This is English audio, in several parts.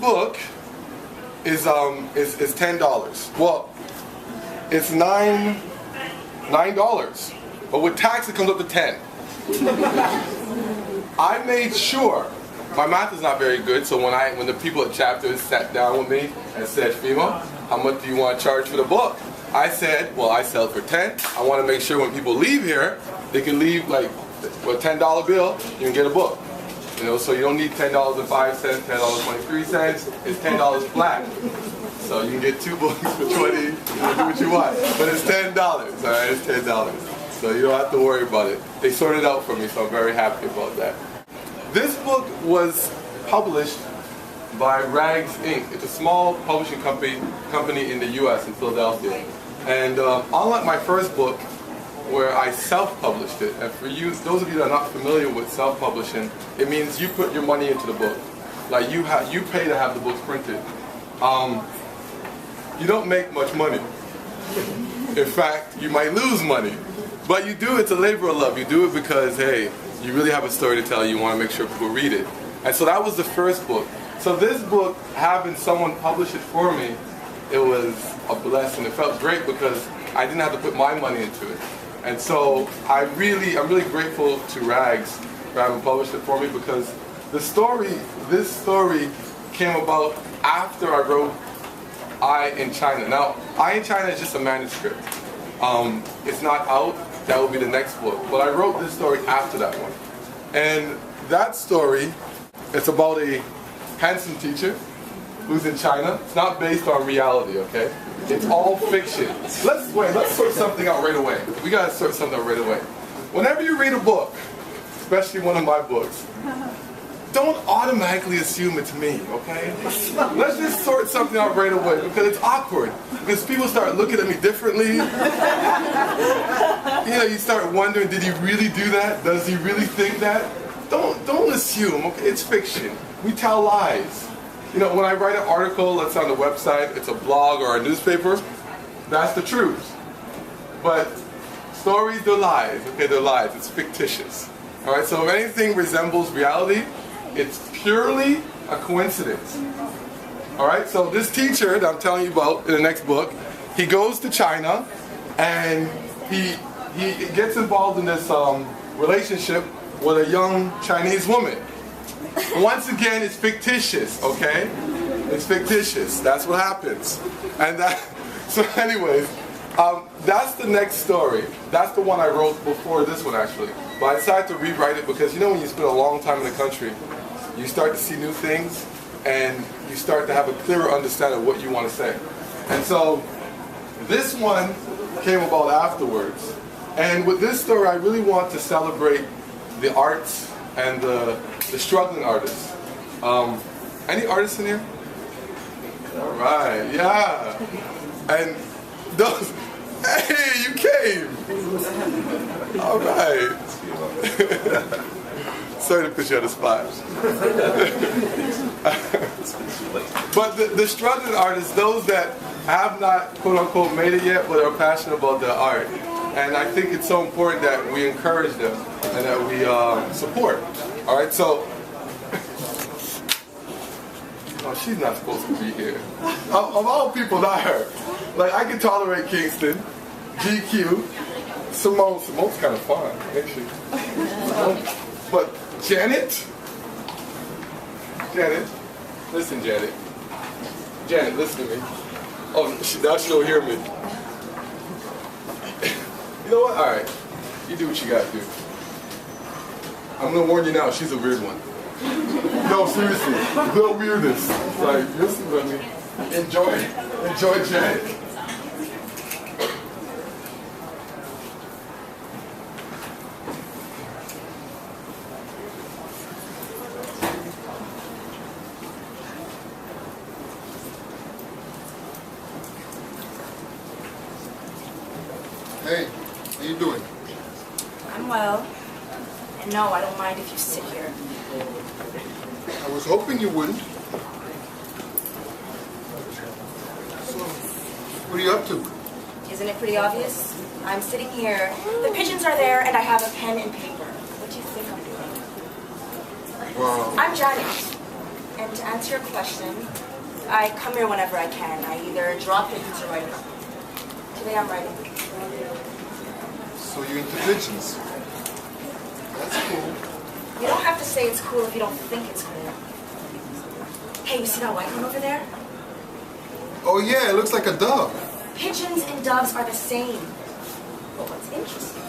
book is $10. Well, it's $9, but with tax it comes up to 10. I made sure, my math is not very good, so when the people at Chapters sat down with me and said, Fima, how much do you want to charge for the book? I said, well, I sell it for 10. I want to make sure when people leave here, they can leave like with a $10 bill, you can get a book. You know, so you don't need $10.05, $10.23. It's $10 flat. So you can get 2 books for 20. You can do what you want. But it's $10. All right, it's $10. So you don't have to worry about it. They sorted it out for me, so I'm very happy about that. This book was published by Rags Inc. It's a small publishing company in the U.S. in Philadelphia. And unlike my first book, where I self-published it, and for you, those of you that are not familiar with self-publishing, it means you put your money into the book. Like you pay to have the books printed. You don't make much money. In fact, you might lose money. But you do, it's a labor of love. You do it because, hey, you really have a story to tell. You want to make sure people read it. And so that was the first book. So this book, having someone publish it for me, it was a blessing. It felt great because I didn't have to put my money into it. And so I'm really grateful to Rags for having published it for me, because this story came about after I wrote I in China. Now, I in China is just a manuscript. It's not out. That will be the next book. But I wrote this story after that one. And that story, it's about a handsome teacher who's in China. It's not based on reality, okay? It's all fiction. Let's sort something out right away. We gotta sort something out right away. Whenever you read a book, especially one of my books, don't automatically assume it's me, okay? Let's just sort something out right away, because it's awkward. Because people start looking at me differently. You know, you start wondering, did he really do that? Does he really think that? Don't assume, okay? It's fiction. We tell lies. You know, when I write an article that's on the website, it's a blog or a newspaper, that's the truth. But stories, they're lies, okay? They're lies. It's fictitious. All right, so if anything resembles reality, it's purely a coincidence. All right, so this teacher that I'm telling you about in the next book, he goes to China and he gets involved in this relationship with a young Chinese woman. Once again, it's fictitious, okay? It's fictitious. That's what happens. And so anyways, that's the next story. That's the one I wrote before this one, actually. But I decided to rewrite it because, you know, when you spend a long time in the country, you start to see new things and you start to have a clearer understanding of what you want to say. And so this one came about afterwards. And with this story, I really want to celebrate the arts and the struggling artists. Any artists in here? All right, yeah. And those, hey, you came. All right. Sorry to put you on the spot. But the struggling artists, those that have not, quote unquote, made it yet, but are passionate about their art. And I think it's so important that we encourage them and that we support. All right, so, oh, she's not supposed to be here. Of all people, not her. Like, I can tolerate Kingston, GQ, Simone's kind of fun, ain't she? But Janet, listen, Janet, listen to me. Oh, now she'll hear me. You know what? All right, you do what you got to do. I'm gonna warn you now. She's a weird one. No, seriously, the weirdest. Like, listen to me. Enjoy, Janet. Hey, how you doing? I'm well. And no, I don't mind if you sit here. I was hoping you wouldn't. So, what are you up to? Isn't it pretty obvious? I'm sitting here, the pigeons are there, and I have a pen and paper. What do you think I'm doing? Wow. I'm Janet. And to answer your question, I come here whenever I can. I either draw pigeons or write them. Today I'm writing. So you're into pigeons. That's cool. You don't have to say it's cool if you don't think it's cool. Hey, you see that white one over there? Oh yeah, it looks like a dove. Pigeons and doves are the same. But what's interesting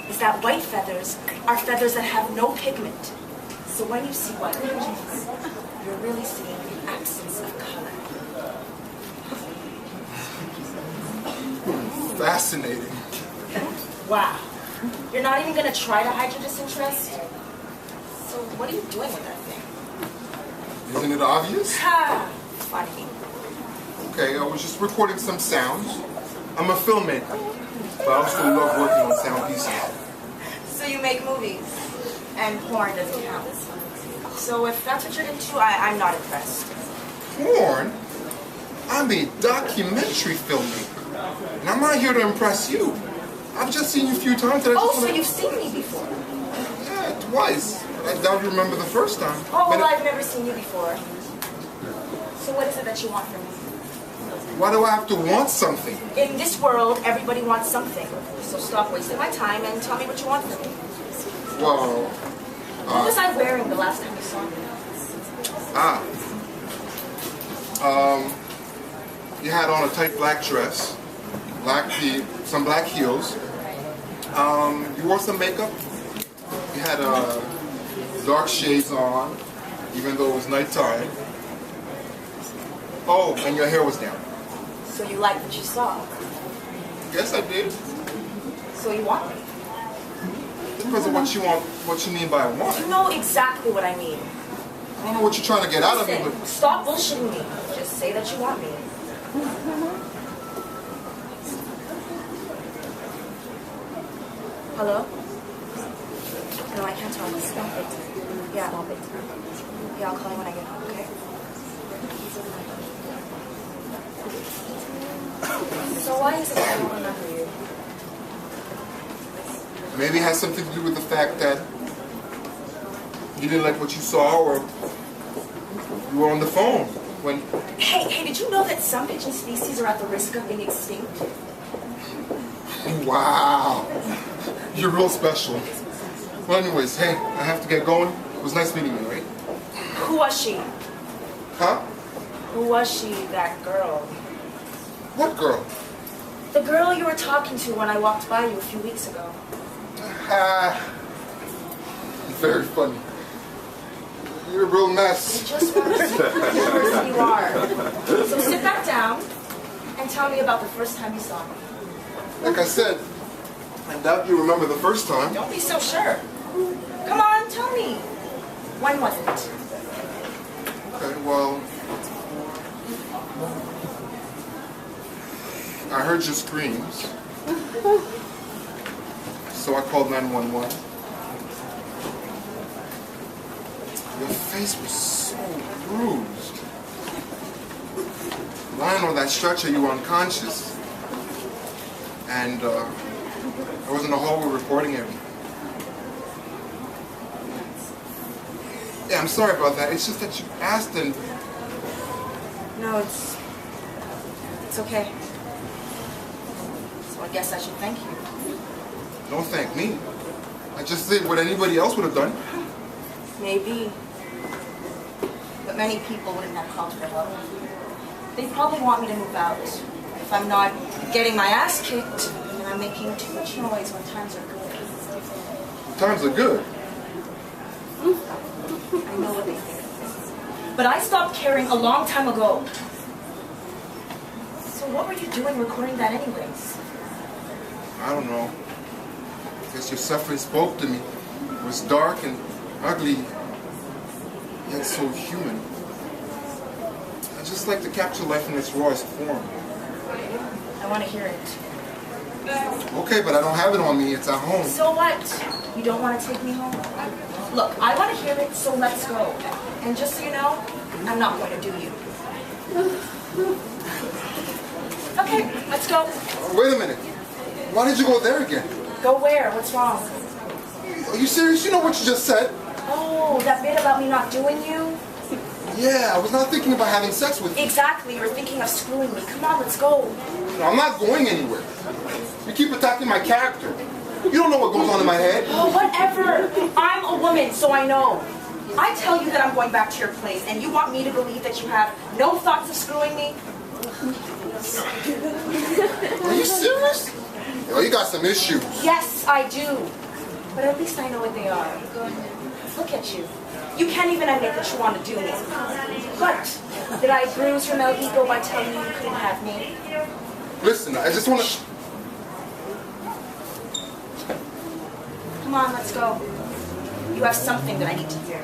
is that white feathers are feathers that have no pigment. So when you see white pigeons, you're really seeing an absence of color. Fascinating. Wow. You're not even going to try to hide your disinterest? So what are you doing with that thing? Isn't it obvious? Ha! Funny. Okay, I was just recording some sounds. I'm a filmmaker, but I also love working on sound pieces. So you make movies, and porn doesn't count. So if that's what you're into, I'm not impressed. Porn? I'm a documentary filmmaker, and I'm not here to impress you. I've just seen you a few times. And I Oh, just so wanna... you've seen me before? Yeah, twice. I doubt you remember the first time. Oh, well, But I've never seen you before. So what is it that you want from me? why do I have to want something? In this world, everybody wants something. So stop wasting my time and tell me what you want from me. Well, What was I wearing the last time you saw me? You had on a tight black dress, some black heels. You wore some makeup. You had dark shades on, even though it was nighttime. Oh, and your hair was down. So you like what you saw. Yes, I did. So you want me. Because of what you mean by want. You know exactly what I mean. I don't know what you're trying to get out of me, Listen, but stop bullshitting me. Just say that you want me. Hello? No, I can't talk. Stop it. Yeah. Stop it. Yeah, I'll call you when I get home, okay? So why is it that I don't remember you? maybe it has something to do with the fact that you didn't like what you saw, or you were on the phone when... Hey, did you know that some pigeon species are at the risk of being extinct? Wow. You're real special. Well, anyways, hey, I have to get going. It was nice meeting you, right? Who was she? Huh? Who was she, that girl? What girl? The girl you were talking to when I walked by you a few weeks ago. Very funny. You're a real mess. I just want to see the person you are. So sit back down and tell me about the first time you saw me. Like I said, I doubt you remember the first time. Don't be so sure. Come on, tell me. When was it? Okay, well... I heard your screams. So I called 911. Your face was so bruised. Lying on that stretcher, you were unconscious. And I was in the hallway recording everything. Yeah, I'm sorry about that. It's just that you asked and... No, it's okay. So I guess I should thank you. Don't thank me. I just did what anybody else would have done. Maybe. But many people wouldn't have called for help. They probably want me to move out. If I'm not getting my ass kicked, and I'm making too much noise when times are good. Times are good. I know what they think. But I stopped caring a long time ago. So what were you doing recording that anyways? I don't know. I guess your suffering spoke to me. It was dark and ugly, yet so human. I just like to capture life in its rawest form. I want to hear it. Okay, but I don't have it on me. It's at home. So what? You don't want to take me home? Look, I want to hear it, so let's go. And just so you know, I'm not going to do you. Okay, let's go. Wait a minute. Why did you go there again? Go where? What's wrong? Are you serious? You know what you just said? Oh, that bit about me not doing you? Yeah, I was not thinking about having sex with you. Exactly, you were thinking of screwing me. Come on, let's go. No, I'm not going anywhere. You keep attacking my character. You don't know what goes on in my head. Oh, whatever. I'm a woman, so I know. I tell you that I'm going back to your place, and you want me to believe that you have no thoughts of screwing me? Are you serious? Oh, you got some issues. Yes, I do. But at least I know what they are. Look at you. You can't even admit that you want to do me. But did I bruise your male ego by telling you you couldn't have me? Listen, I just want to... Come on, let's go. You have something that I need to hear.